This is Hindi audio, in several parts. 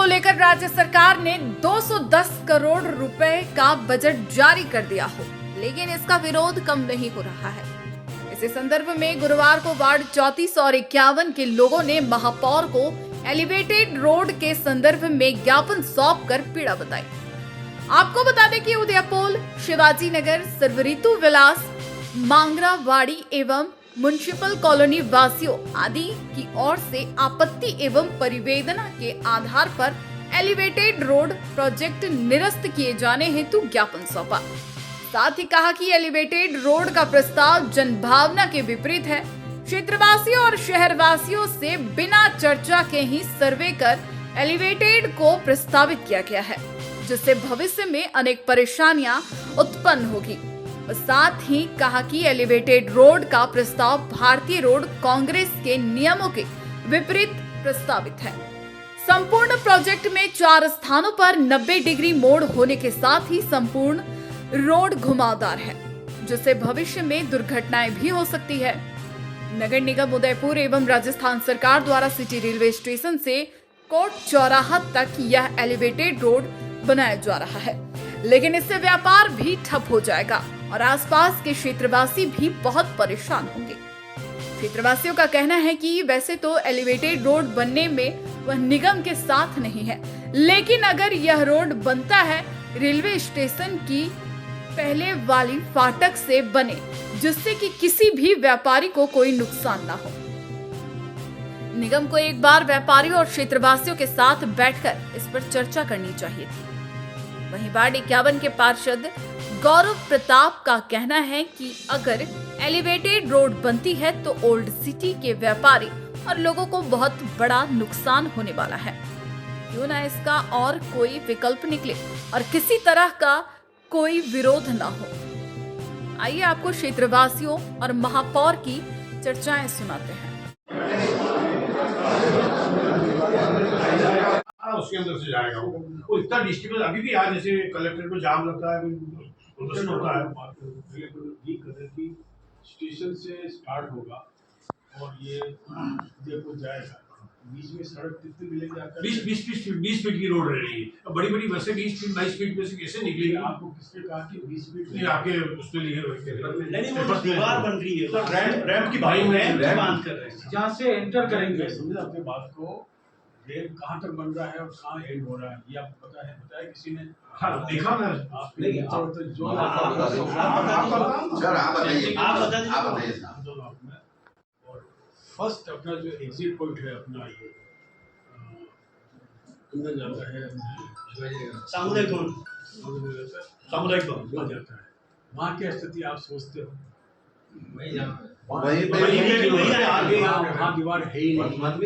को लेकर राज्य सरकार ने 210 करोड़ रुपए का बजट जारी कर दिया हो, लेकिन इसका विरोध कम नहीं हो रहा है। इसी संदर्भ में गुरुवार को वार्ड 34 और 51 के लोगों ने महापौर को एलिवेटेड रोड के संदर्भ में ज्ञापन सौंप कर पीड़ा बताई। आपको बता दें कि उदयपोल, शिवाजी नगर, सर्वऋतु विलास, मांगरावाड़ी एवं म्युनिसिपल कॉलोनी वासियों आदि की ओर से आपत्ति एवं परिवेदना के आधार पर एलिवेटेड रोड प्रोजेक्ट निरस्त किए जाने हेतु ज्ञापन सौंपा। साथ ही कहा कि एलिवेटेड रोड का प्रस्ताव जनभावना के विपरीत है। क्षेत्रवासियों और शहरवासियों से बिना चर्चा के ही सर्वे कर एलिवेटेड को प्रस्तावित किया गया है, जिससे भविष्य में अनेक परेशानियां उत्पन्न होगी। साथ ही कहा कि एलिवेटेड रोड का प्रस्ताव भारतीय रोड कांग्रेस के नियमों के विपरीत प्रस्तावित है। संपूर्ण प्रोजेक्ट में 4 स्थानों पर 90 डिग्री मोड़ होने के साथ ही संपूर्ण रोड घुमावदार है, जिससे भविष्य में दुर्घटनाएं भी हो सकती है। नगर निगम उदयपुर एवं राजस्थान सरकार द्वारा सिटी रेलवे स्टेशन से कोट चौराहा तक यह एलिवेटेड रोड बनाया जा रहा है, लेकिन इससे व्यापार भी ठप हो जाएगा और आसपास के क्षेत्रवासी भी बहुत परेशान होंगे। क्षेत्रवासियों का कहना है कि वैसे तो एलिवेटेड रोड बनने में वह निगम के साथ नहीं है, लेकिन अगर यह रोड बनता है रेलवे स्टेशन की पहले वाली फाटक से बने, जिससे कि किसी भी व्यापारी को कोई नुकसान ना हो। निगम को एक बार व्यापारियों और क्षेत्रवासियों के साथ बैठकर इस पर चर्चा करनी चाहिए थी। वहीं वार्ड 51 के पार्षद गौरव प्रताप का कहना है कि अगर एलिवेटेड रोड बनती है तो ओल्ड सिटी के व्यापारी और लोगों को बहुत बड़ा नुकसान होने वाला है। क्यों ना इसका और कोई विकल्प निकले और किसी तरह का कोई विरोध ना हो। आइए आपको क्षेत्रवासियों और महापौर की चर्चाएं सुनाते हैं। उसके अंदर से जाएगा वो इतना डिस्ट्रिक्ट में अभी भी आज जैसे कलेक्टर को जाम लगता है, प्रदर्शन होता है। की स्टेशन से स्टार्ट होगा और ये उदयपुर जाएगा। बीच में सड़क कितनी मिलेगी आपका? 20 फीट की रोड रहेगी। अब बड़ी बड़ी बसें 20 फीट 22 फीट में से कैसे निकलेगी? आपको किसने कहा कि 20 फीट? नहीं, आपके उसमें लिखे नहीं, वो दीवार बन रही है, रैंप की भाई बात बात कर रहे हैं। जहाँ से एंटर करेंगे, समझे अपने बात को। रैंप कहाँ तक बन रहा है और कहाँ एंड हो रहा है ये आपको पता है? बताया किसी ने? हाँ, देखा ना आपने जो आप बताइए। और फर्स्ट अपना जो एग्जिट पॉइंट है अपना ये अंदर जाता है सामुदायिक भवन जाता है। वहाँ की स्थिति आप सोचते हो? वहीं पे आगे वहाँ दीवार है ही नहीं। अब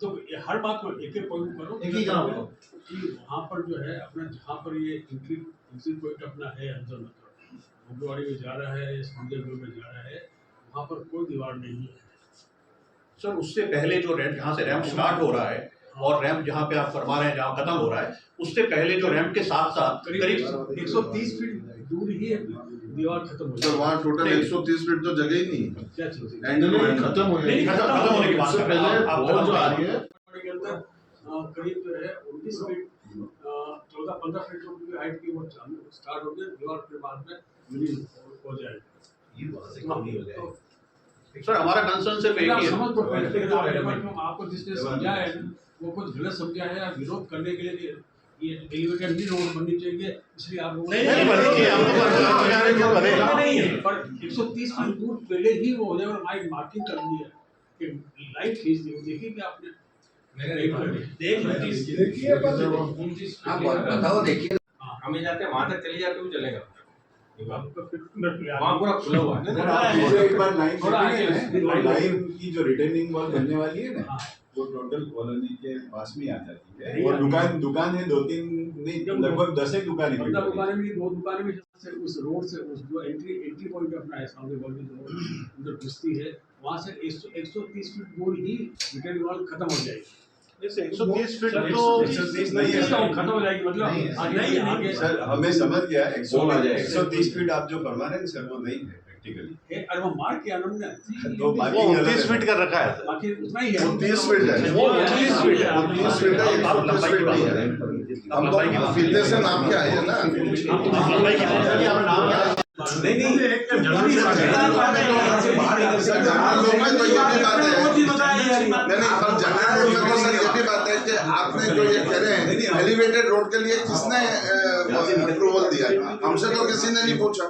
तो हर बात को एक एक पॉइंट करो कि वहाँ पर जो है अपना जहाँ पर ये एग्जिट पॉइंट अपना है अंदर, मतलब फुलवाड़ी में जा रहा है, समुद्र में जा रहा है, वहाँ पर कोई दीवार नहीं है। सर उससे पहले जो रैंप जहाँ से रैंप स्टार्ट हो रहा है और रैंप जहाँ पे आप फरमा रहे हैं जहाँ खत्म हो रहा है, उससे पहले जो रैंप के साथ साथ करीब 130 फीट दूर ही है दीवार खत्म हो सर वहाँ टोटल 130 फीट तो जगह ही नहीं है। क्या चीज खत्म होने की बात कर रहे हैं आप जो आ रही है के अंदर करीब जो है 19 फीट 14-15 फीट की हाइट की वो स्टार्ट हो गया, दीवार के बाद में विलीन हो जाएगा। सर हमारा कंसर्न सिर्फ एक ही है, आपको जिसने समझा है वो कुछ गलत समझा है या विरोध करने के लिए ये एलिवेटेड नहीं रोड बननी चाहिए, इसलिए आप लोग नहीं है। पर 130 फीट दूर पहले ही वो हो जाए और लाइट मार्किंग कर दी है कि लाइट खींच दी। देखिए कि आपने आप बताओ, देखिए हमें जाते वहां तक चले जाते हुए चलेगा, वहाँ पूरा खुला हुआ है। एक बार लाइन की जो रिटर्निंग वॉल बनने वाली है ना, वो टोटल कॉलोनी के पास में आ जाती है। और दुकान है 2-3 नहीं, लगभग 10 एक दुकानें हैं। 2 दुकानें में उस रोड से उस जो एंट्री पॉइंट अपना है सामने वाली जो उधर घुसती है, वहाँ से 130 फीट दूर ही रिटर्निंग वॉल खत्म हो जाएगी। 130 फीट तो 130 नहीं है, खत्म हो जाएगी, मतलब नहीं सर, हमें समझ गया 130 फीट आप जो फरमा रहे हैं सर वो नहीं है। टेक्निकली। अरे वो मार्क किया ना हमने तो बाकी 29 फीट कर रखा है सर। बाकी उतना ही है 30 फीट है, 30 फीट है, 30 फीट है, 129 फीट नहीं है। हम तो फीते से नाम के आए हैं ना। नहीं नहीं जनरल लोग में तो ये भी बात है, नहीं पर जनरल लोग में तो सर ये भी बात है कि आपने जो ये कह रहे हैं एलिवेटेड रोड के लिए किसने अप्रूवल दिया? हमसे तो किसी ने नहीं पूछा।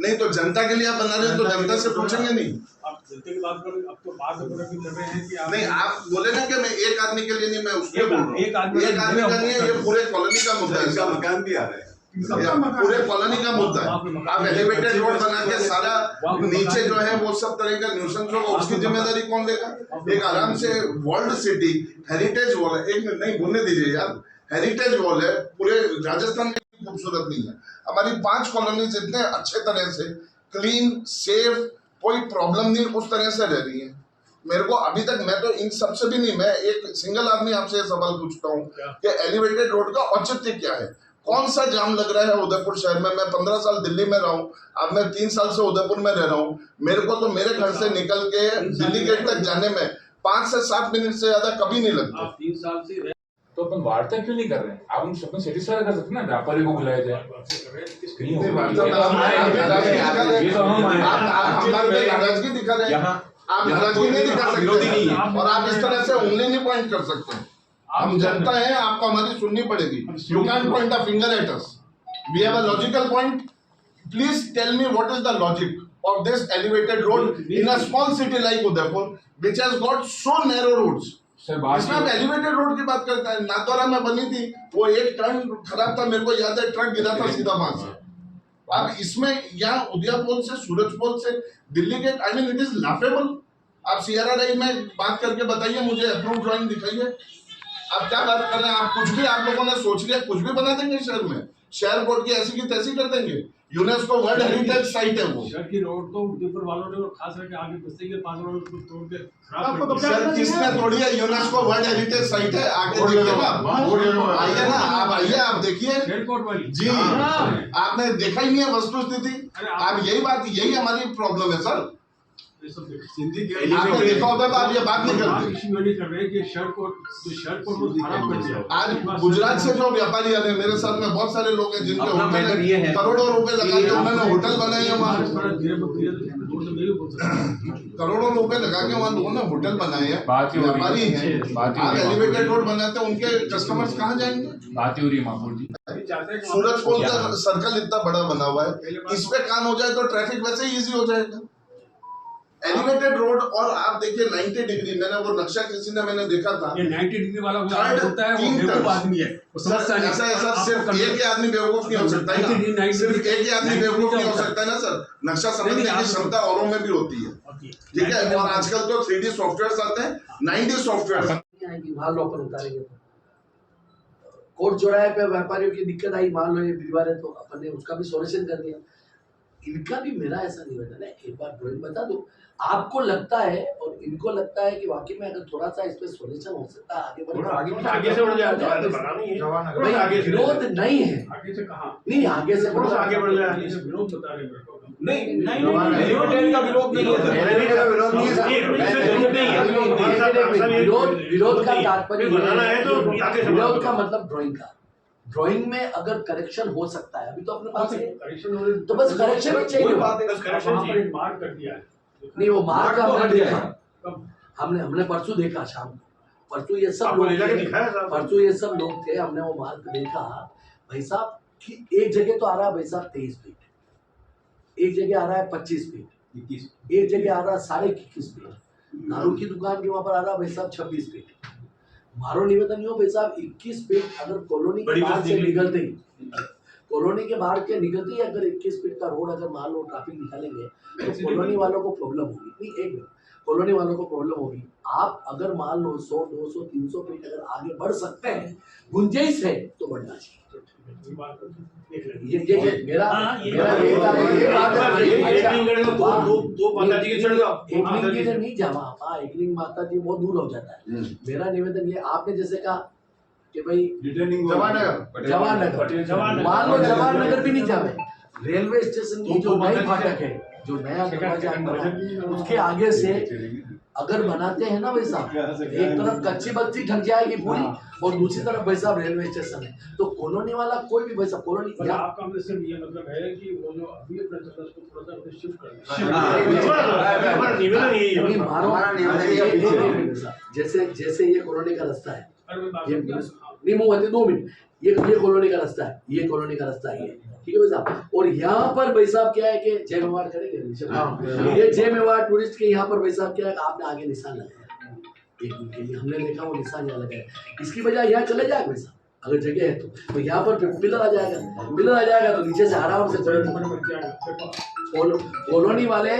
नहीं तो जनता के लिए आप बना रहे हो तो जनता से पूछेंगे नहीं? आप जनता की बात करो, अब तो बात कर रहे हैं कि आप नहीं, आप बोले ना कि मैं एक आदमी के लिए नहीं, मैं उसके बोल रहा हूँ। एक आदमी का नहीं है, ये पूरे कॉलोनी का मुद्दा है। इसका मकान भी आ रहा है। पूरे कॉलोनी का मुद्दा है। आप एलिवेटेड रोड बना के सारा नीचे जो है वो सब तरह का न्यूसेंस होगा, उसकी जिम्मेदारी कौन लेगा? एक आराम से वर्ल्ड सिटी हेरिटेज वॉल है, एक नहीं बोलने दीजिए यार, हेरिटेज वॉल है, पूरे राजस्थान में खूबसूरत नहीं है। हमारी 5 कॉलोनीज इतने अच्छे तरह से क्लीन सेफ, कोई प्रॉब्लम नहीं, उस तरह से रह रही है। मेरे को अभी तक, मैं तो इन सबसे भी नहीं, मैं एक सिंगल आदमी आपसे सवाल पूछता हूँ कि एलिवेटेड रोड का औचित्य क्या है? कौन सा जाम लग रहा है उदयपुर शहर में? मैं 15 साल दिल्ली में रहा हूँ, अब मैं 3 साल से उदयपुर में रह रहा हूँ। मेरे को तो मेरे घर से निकल के दिल्ली गेट तक जाने में 5 से 7 मिनट से ज्यादा कभी नहीं लगता। 3 साल से तो अपन वार्ता क्यों नहीं कर रहे हैं? आप उन सबको सेटिस्फाई कर सकते हैं ना, व्यापारी को बुलाया जाए। नहीं होगा। ये तो हम आए। आप नाराजगी दिखा रहे हैं, आप नाराजगी नहीं दिखा सकते और आप इस तरह से उंगली नहीं पॉइंट कर सकते। हम जनता है, आपको हमारी सुननी पड़ेगी। You can point the finger at us, we have a logical point. Please tell me what is the logic of this elevated road in a small city like Udaipur which has got so narrow roads. इसमें आप एलिवेटेड रोड की बात करता है। नाथद्वारा में बनी थी, वो एक टर्न खराब था, मेरे को याद है, ट्रक गिरा था सीधा वहां से। अब इसमें यहाँ उदयपुर से सूरजपुर से Delhi gate, I mean it is laughable. आप CRRI में बात करके बताइए, मुझे अप्रूव ड्राइंग दिखाइए। आप क्या बात कर रहे हैं? आप कुछ भी, आप लोगों ने सोच लिया कुछ भी बना देंगे शहर में, शहर बोर्ड की ऐसी की तैसी कर देंगे। यूनेस्को वर्ल्ड हेरिटेज साइट है वो। शहर की रोड तो उदयपुर वालों ने, और खास करके आगे बस्ती के पास वालों ने तोड़ के खराब। सर किसने तोड़ी है? यूनेस्को वर्ल्ड हेरिटेज साइट है, आगे देखिएगा, आइए ना, आप आइए, आप देखिए एयरपोर्ट वाली जी। आपने देखा ही नहीं है वस्तु स्थिति। आप यही बात, यही हमारी प्रॉब्लम है सर। सिंधी आपने देखा होता तो आप ये बात नहीं करते। नहीं कर रहे कि शहर को वो खराब कर दिया। आज गुजरात से जो व्यापारी आ रहे हैं, मेरे साथ में बहुत सारे लोग हैं जिनके अपना मैटर ये है। करोड़ों रुपए लगा के उन्होंने होटल बनाए हैं वहाँ। करोड़ों रुपए लगा के वहाँ लोगों ने होटल बनाए हैं, व्यापारी हैं। आप एलिवेटेड रोड बनाते हैं, उनके कस्टमर्स कहाँ जाएंगे? बात ही हो रही है महापौर जी। सूरजपुर का सर्कल इतना बड़ा बना हुआ है, इस पे काम हो जाए तो ट्रैफिक वैसे ही इजी हो जाएगा। एलिवेटेड रोड, और आप देखिए 90 डिग्री, मैंने वो नक्शा किसी ने मैंने देखा था, ये 90 डिग्री वाला होता है, वो तीन बेवकूफ आदमी है, वो समझता नहीं। ऐसा सिर्फ एक ही आदमी बेवकूफ नहीं हो सकता है ना, सिर्फ एक ही आदमी बेवकूफ नहीं हो सकता है ना सर। नक्शा समझने की क्षमता औरों में भी होती है, ठीक है। और आजकल तो 3D सॉफ्टवेयर आते हैं, 9D सॉफ्टवेयर। माल लॉकर उतारेंगे तो कोर्ट चौराहे पे व्यापारियों की दिक्कत आई, मान लो ये बीमार है, तो अपन ने उसका भी सॉल्यूशन कर दिया। इनका भी मेरा ऐसा निवेदन है, एक बार ड्राइंग बता दो। आपको लगता है और इनको लगता है कि वाकई में अगर थोड़ा सा इस पे सॉल्यूशन हो सकता है, आगे आगे से बढ़ जाए, भाई विरोध नहीं है, आगे से कहाँ नहीं आगे से बढ़ो, आगे बढ़ जाए। विरोध बता रहे हैं। नहीं का विरोध नहीं है, विरोध का तात्पर्य बनाना है तो आगे से विरोध का मतलब ड्राइंग का, ड्राइंग में अगर करेक्शन हो सकता है, अभी तो अपने पास है, तो बस करेक्शन ही चाहिए। मार्क कर दिया है, नहीं वो मार्क का हमने देखा, हमने परसों देखा शाम को, परसों ये सब लोग थे, परसों ये सब लोग थे, हमने वो मार्क देखा भाई साहब कि एक जगह तो आ रहा है भाई साहब 23 फीट, एक जगह आ रहा है 25 फीट, एक जगह आ रहा है 21.5 फीट, दारू की दुकान के वहां पर आ रहा है भाई साहब 26 फीट। मारो निवेदन ही हो भाई साहब 21 फीट अगर कॉलोनी के बाहर से निकलते ही, कॉलोनी के बाहर के निकलते ही अगर 21 फीट का रोड अगर मान लो ट्रैफिक निकालेंगे तो कॉलोनी वालों को प्रॉब्लम होगी। नहीं एक मिनट, कॉलोनी वालों को प्रॉब्लम होगी। आप अगर मान लो 100, 200, 300 फीट अगर आगे बढ़ सकते हैं, गुंजाइश है तो बढ़ना चाहिए। ये मेरा नहीं जावा, एक लिंग माता जी बहुत दूर हो जाता है। मेरा निवेदन ये, आपने जैसे कहा कि भाई जवाहर मान लो जवाहर नगर भी नहीं जावे, रेलवे स्टेशन की जो नई फाटक है, जो नया दरवाजा बना उसके आगे से अगर बनाते हैं ना भाई साहब, एक तरफ कच्ची बस्ती ढक जाएगी पूरी और दूसरी तरफ भाई साहब रेलवे स्टेशन है, तो कॉलोनी वाला कोई भी भाई साहब कॉलोनी आपका सिर्फ ये मतलब है कि वो जो अभी अपना चल रहा है उसको थोड़ा सा शिफ्ट कर जैसे ये कॉलोनी का रास्ता है, नहीं वो 2 मिनट, ये कॉलोनी का रास्ता है, ये कॉलोनी का रास्ता है, ठीक है भाई साहब। और यहाँ पर भाई साहब क्या है कि जय मेवाड़ करेंगे, ये जय मेवाड़ टूरिस्ट के यहाँ पर भाई साहब क्या है, आपने आगे निशान लगाया एक दिन के लिए, हमने देखा वो निशान यहाँ लगाया, इसकी वजह यहाँ चले जाएगा भाई साहब, अगर जगह है तो यहाँ पर पिलर आ जाएगा, पिलर आ जाएगा तो नीचे से आराम से चले कॉलोनी वाले।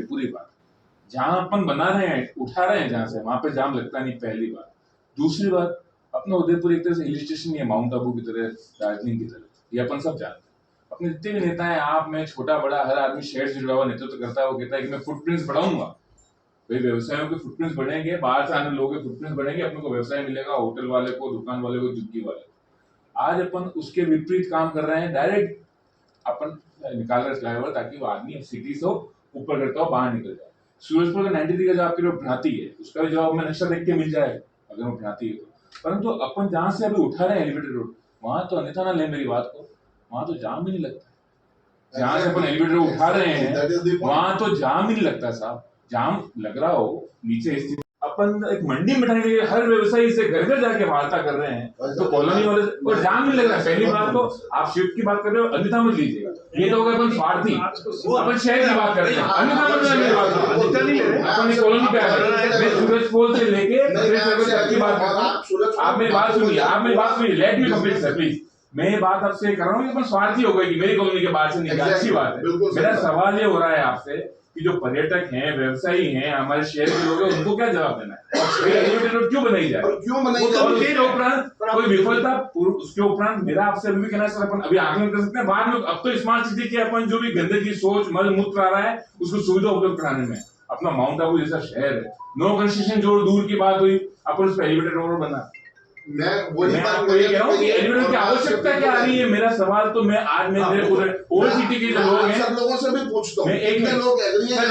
पूरी बात जहाँ अपन बना रहे हैं, उठा रहे हैं जहाँ से, वहाँ पे जाम लगता नहीं, पहली बात। दूसरी बात, अपना उदयपुर एक तरह से हिल स्टेशन है, माउंट आबू की तरह, दार्जिलिंग की तरह, ये अपन सब जानते हैं। अपने जितने भी नेता हैं, आप में छोटा बड़ा हर आदमी शहर से जुड़ा हुआ नेतृत्व करता है, वो कहता है कि मैं फुटप्रिंट्स बढ़ाऊंगा। भाई व्यवसायों के फुटप्रिंट्स बढ़ेंगे, बाहर से आने लोगों के फुटप्रिंट्स बढ़ेंगे, अपने को व्यवसाय मिलेगा, होटल वाले को, दुकान वाले को, झुग्गी वाले को। आज अपन उसके विपरीत काम कर रहे हैं, डायरेक्ट अपन निकाल रहे फ्लाईओवर ताकि वो आदमी सिटी से ऊपर करता हो, बाहर निकल जाए। सूरजपुर का 93 का जो आपके लिए भ्रांति है, उसका भी जवाब में नक्शा देख के मिल जाएगा अगर वो भ्रांति है तो। परंतु अपन जहाँ से अभी उठा रहे हैं एलिवेटेड रोड, वहां तो अन्यथा ना ले मेरी बात को, वहां तो जाम भी नहीं लगता। जहाँ से अपन एलिवेटेड रोड उठा रहे हैं वहां तो जाम ही नहीं लगता साहब। जाम लग रहा हो नीचे स्थित, अपन एक मंडी में बैठने के लिए हर व्यवसायी से घर घर जाके वार्ता कर रहे हैं, तो कॉलोनी वाले और जाम नहीं लग रहा है। पहली बात तो आप शिफ्ट की बात कर रहे हो, अन्यथा मत लीजिएगा, ये तो होगा अपन स्वार्थी, अपन शहर की बात कर रहे हैं, अन्यथा मत लीजिएगा। अपन कॉलोनी पे आ रहे हैं, मैं सूरजपोल से लेके की बात कर रहा हूँ। आप मेरी बात सुनिए, आप मेरी बात सुनिए, let me complete sir please. मैं ये बात आपसे कर रहा हूँ कि अपन स्वार्थी हो गए कि मेरी कॉलोनी के बाहर से निकला, अच्छी बात है। मेरा सवाल ये हो रहा है आपसे कि जो पर्यटक हैं, व्यवसायी हैं, हमारे शहर के लोग हैं, उनको क्या जवाब देना है? रोड क्यों बनाई जाए? क्यों बनाई जाए? उपरांत कोई विफलता उसके उपरांत मेरा आपसे अभी भी कहना है सर, अपन अभी आकलन कर सकते हैं, बाद में अब तो स्मार्ट सिटी के अपन जो भी गंदगी, सोच, मल मूत्र आ रहा है उसको सुविधा उपलब्ध कराने में अपना माउंट आबू जैसा शहर है, नो कंस्ट्रक्शन जो दूर की बात हुई, अपन उस पर एलिवेटेड रोड बना। मैं वही बात कह रहा हूँ कि एलिवेटेड की आवश्यकता क्या आ रही है? मेरा सवाल तो मैं आज में ओल्ड सिटी के जो लोग हैं, सब लोगों से भी पूछता हूँ, मैं एक लोग एग्री हैं।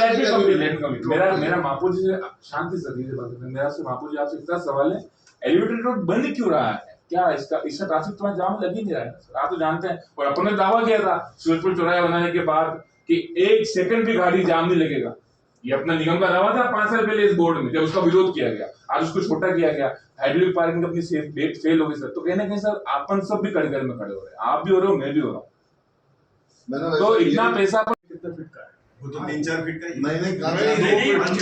मेरा मापू जी से शांति से बात करते हैं, मेरा से मापू जी आपसे इतना सवाल है, एलिवेटेड रोड बंद क्यों रहा है? क्या इसका ट्रैफिक तुम्हारा जाम लग ही नहीं रहा है? आप तो जानते हैं, और अपन ने दावा किया था सूरजपुर चौराहा बनाने के बाद कि 1 सेकंड भी गाड़ी जाम नहीं लगेगा। ये अपना निगम का दावा था 5 साल पहले इस बोर्ड में, जब उसका विरोध किया गया, आज उसको छोटा किया गया, हाइड्रोलिक पार्किंग अपनी डेट फेल हो गई सर। तो कहीं ना कहीं सर अपन सब भी कड़गर में खड़े हो रहे हैं, आप भी हो रहे हो, मैं भी हो रहा हूँ। तो इतना पैसा कितना फिट का है? वो तो 3-4 फीट का ही। नहीं 1.5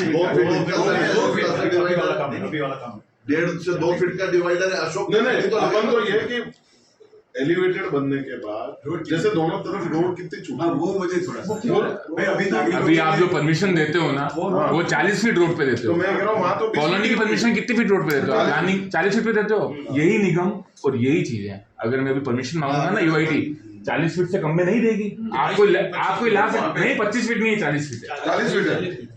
से 2 फीट का डिवाइडर है अशोक। नहीं अपन तो ये कि एलिवेटेड बनने के बाद जैसे दोनों तरफ रोड कितनी छोटी, वो मुझे थोड़ा अभी आप जो परमिशन देते हो ना, वो 40 फीट रोड पे देते हो। तो मैं कह रहा हूँ वहाँ तो कॉलोनी की परमिशन कितनी फीट रोड पे देते हो? प्लानिंग 40 फीट पे देते हो। यही निगम और यही चीजें हैं, अगर मैं अभी परमिशन मांगूंगा ना यूआईटी 40 फीट से कम में नहीं देगी। आपको ला सकते नहीं, 25 फीट नहीं, 40 फीट है। 40 फीट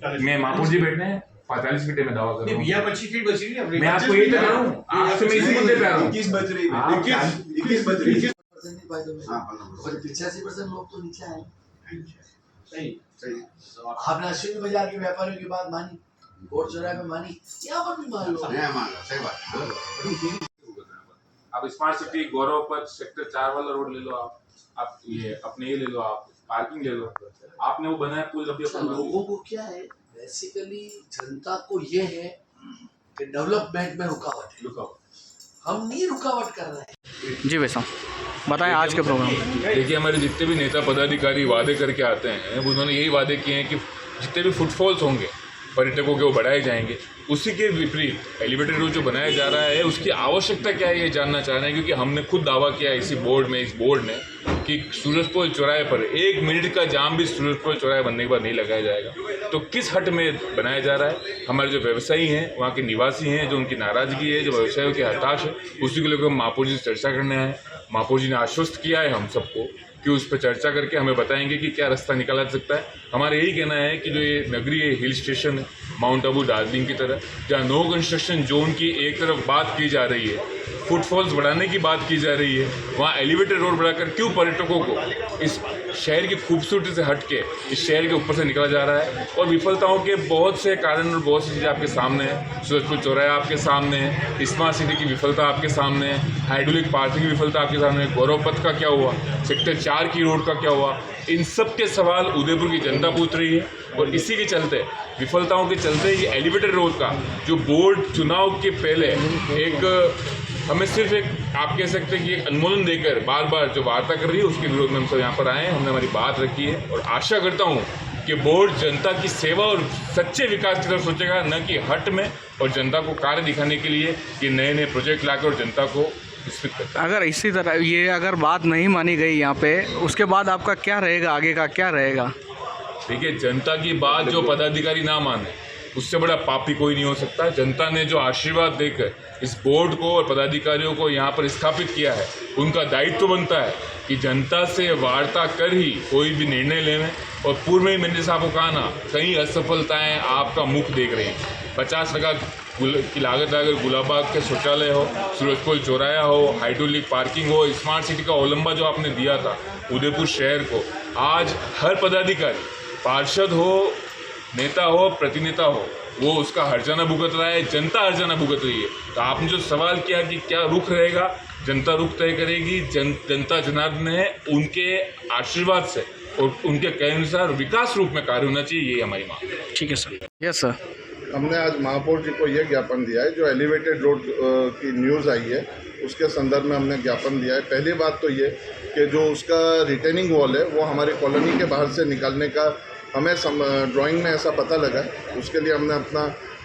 है। मैं मापुर जी बैठने हैं 45 फीट में दावा कर रहा हूँ। 25 फीट बची नहीं, मैं आपको ये कह रहा हूँ, आपसे मैं इसी मुद्दे पे आ रहा हूँ। 21 बच रही है, 21 बच रही है। 85% लोग तो नीचे आए। सही। आपने अश्विनी बाजार के व्यापारियों की बात मानी, कोर्ट चौराहे में मानी, यहाँ पर भी मान लो। सही बात। आप स्मार्ट सिटी गौरव पथ सेक्टर 4 वाला रोड ले लो, आप ये अपने ये ले लो, आप पार्किंग ले लो, आपने वो बनाया पुल। अभी लोगों को क्या है, बेसिकली जनता को ये है कि डेवलपमेंट में रुकावट है, हम नहीं रुकावट कर रहे हैं। जी वैसा बताएं आज के प्रोग्राम। देखिए, हमारे जितने भी नेता पदाधिकारी वादे करके आते हैं, उन्होंने यही वादे किए हैं कि जितने भी फुटफॉल्स होंगे पर्यटकों के, वो बढ़ाए जाएंगे। उसी के विपरीत एलिवेटेड रोड जो बनाया जा रहा है, उसकी आवश्यकता क्या है ये जानना चाह रहे हैं, क्योंकि हमने खुद दावा किया इसी बोर्ड में, इस बोर्ड ने, कि सूरजपोल चौराहे पर 1 मिनट का जाम भी सूरजपोल चौराहे बनने के बाद नहीं लगाया जाएगा। तो किस हट में बनाया जा रहा है? हमारे जो व्यवसायी हैं, वहाँ के निवासी हैं, जो उनकी नाराजगी है, जो व्यवसायियों की हताश है, उसी को लेकर हम मापुर जी से चर्चा करने आए। मापुर जी ने आश्वस्त किया है हम सबको कि उस पर चर्चा करके हमें बताएंगे कि क्या रास्ता निकाला जा सकता है। हमारा यही कहना है कि जो ये नगरीय हिल स्टेशन है, माउंट आबू दार्जिलिंग की तरह, जहाँ नो कंस्ट्रक्शन जोन की एक तरफ बात की जा रही है, फुटफॉल्स बढ़ाने की बात की जा रही है, वहाँ एलिवेटेड रोड बढ़ाकर क्यों पर्यटकों को इस शहर की खूबसूरती से हट के इस शहर के ऊपर से निकला जा रहा है। और विफलताओं के बहुत से कारण और बहुत सी चीज़ें आपके सामने हैं। सूरजपुर चौराहा आपके सामने है, स्मार्ट सिटी की विफलता आपके सामने है, हाइड्रोलिक पार्किंग की विफलता आपके सामने है, गौरव पथ का क्या हुआ, सेक्टर 4 की रोड का क्या हुआ, इन सब के सवाल उदयपुर की जनता पूछ रही है। और इसी के चलते, विफलताओं के चलते, ये एलिवेटेड रोड का जो बोर्ड चुनाव के पहले एक हमें सिर्फ एक आप कह सकते हैं कि एक अनुमोदन देकर बार बार जो वार्ता कर रही है, उसके विरोध में हम सब यहाँ पर आए हैं। हमने हमारी बात रखी है और आशा करता हूँ कि बोर्ड जनता की सेवा और सच्चे विकास की तरफ सोचेगा, न कि हट में, और जनता को कार्य दिखाने के लिए ये नए नए प्रोजेक्ट लाकर और जनता को विस्मित करता है। अगर इसी तरह ये अगर बात नहीं मानी गई यहाँ पे, उसके बाद आपका क्या रहेगा, आगे का क्या रहेगा? देखिए, जनता की बात जो पदाधिकारी ना माने, उससे बड़ा पापी कोई नहीं हो सकता। जनता ने जो आशीर्वाद देकर इस बोर्ड को और पदाधिकारियों को यहाँ पर स्थापित किया है, उनका दायित्व बनता है कि जनता से वार्ता कर ही कोई भी निर्णय लेवें। और पूर्व में ही मैंने साहब को कहा ना, कई असफलताएं आपका मुख देख रही हैं। 50 लाख की लागत अगर गुलाबाग के शौचालय हो, सूरजपुर चौराहा हो, हाइड्रोलिक पार्किंग हो, स्मार्ट सिटी का ओलंबा जो आपने दिया था उदयपुर शहर को, आज हर पदाधिकारी, पार्षद हो, नेता हो, प्रतिनेता हो, वो उसका हर्जाना भुगत रहा है, जनता हर्जाना भुगत रही है। तो आपने जो सवाल किया कि क्या रुख रहेगा, जनता रुख तय करेगी। जनता जनार्दन है, उनके आशीर्वाद से और उनके कहे अनुसार विकास रूप में कार्य होना चाहिए, ये हमारी मांग है। ठीक है सर। Yes sir. हमने आज महापौर जी को ये ज्ञापन दिया है, जो एलिवेटेड रोड की न्यूज़ आई है उसके संदर्भ में हमने ज्ञापन दिया है। पहली बात तो ये कि जो उसका रिटेनिंग वॉल है वो हमारी कॉलोनी के बाहर से निकालने का हमें ड्राइंग में ऐसा पता लगा है, उसके लिए हमने अपना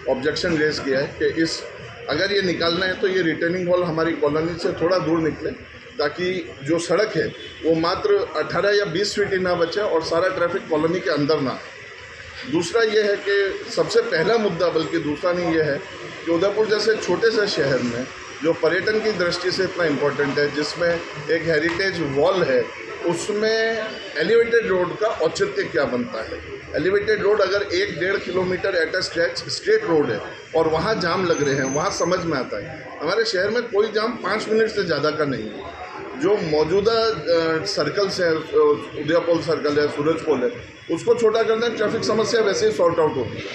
ऑब्जेक्शन रेज किया है कि इस अगर ये निकालना है तो ये रिटेनिंग वॉल हमारी कॉलोनी से थोड़ा दूर निकले, ताकि जो सड़क है वो मात्र 18 या 20 फीट ही ना बचे और सारा ट्रैफिक कॉलोनी के अंदर ना आए। दूसरा ये है कि सबसे पहला मुद्दा, बल्कि दूसरा नहीं, ये है कि उदयपुर जैसे छोटे से शहर में जो पर्यटन की दृष्टि से इतना इम्पोर्टेंट है, जिसमें एक हेरिटेज वॉल है, उसमें एलिवेटेड रोड का औचित्य क्या बनता है। एलिवेटेड रोड अगर 1-1.5 kilometre at a stretch straight road है और वहाँ जाम लग रहे हैं, वहाँ समझ में आता है। हमारे शहर में कोई जाम 5 मिनट से ज़्यादा का नहीं है। जो मौजूदा सर्कल्स हैं, उदयपुर सर्कल है, सूरजपुर है, उसको छोटा करना, ट्रैफिक समस्या वैसे ही सॉर्ट आउट होगी।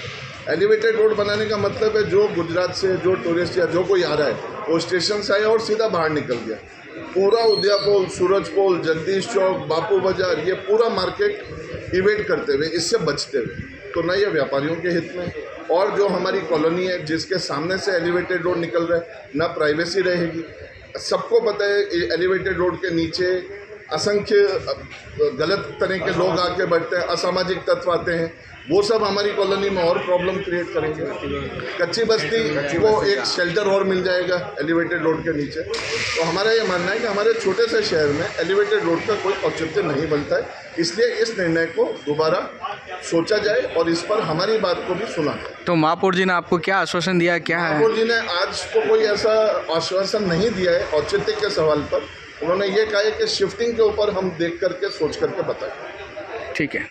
एलिवेटेड रोड बनाने का मतलब है जो गुजरात से जो टूरिस्ट या जो कोई आ रहा है वो स्टेशन से आया और सीधा बाहर निकल गया। पूरा उदयपुर, सूरजपुर, जगदीश चौक, बापू बाजार, ये पूरा मार्केट इवेट करते हुए, इससे बचते हुए, तो न ये व्यापारियों के हित में, और जो हमारी कॉलोनी है जिसके सामने से एलिवेटेड रोड निकल रहा है, ना प्राइवेसी रहेगी। सबको पता है एलिवेटेड रोड के नीचे असंख्य गलत तरह के लोग आके बैठते हैं, असामाजिक तत्व आते हैं, वो सब हमारी कॉलोनी में और प्रॉब्लम क्रिएट करेंगे। कच्ची बस्ती को एक शेल्टर और मिल जाएगा एलिवेटेड रोड के नीचे। तो हमारा ये मानना है कि हमारे छोटे से शहर में एलिवेटेड रोड का कोई औचित्य नहीं बनता है, इसलिए इस निर्णय को दोबारा सोचा जाए और इस पर हमारी बात को भी सुना जाए। तो महापौर जी ने आपको क्या आश्वासन दिया, क्या है? महापौर जी ने आज तो कोई ऐसा आश्वासन नहीं दिया है औचित्य के सवाल पर। उन्होंने ये कहा है कि शिफ्टिंग के ऊपर हम देख करके सोच करके बताएं। ठीक है।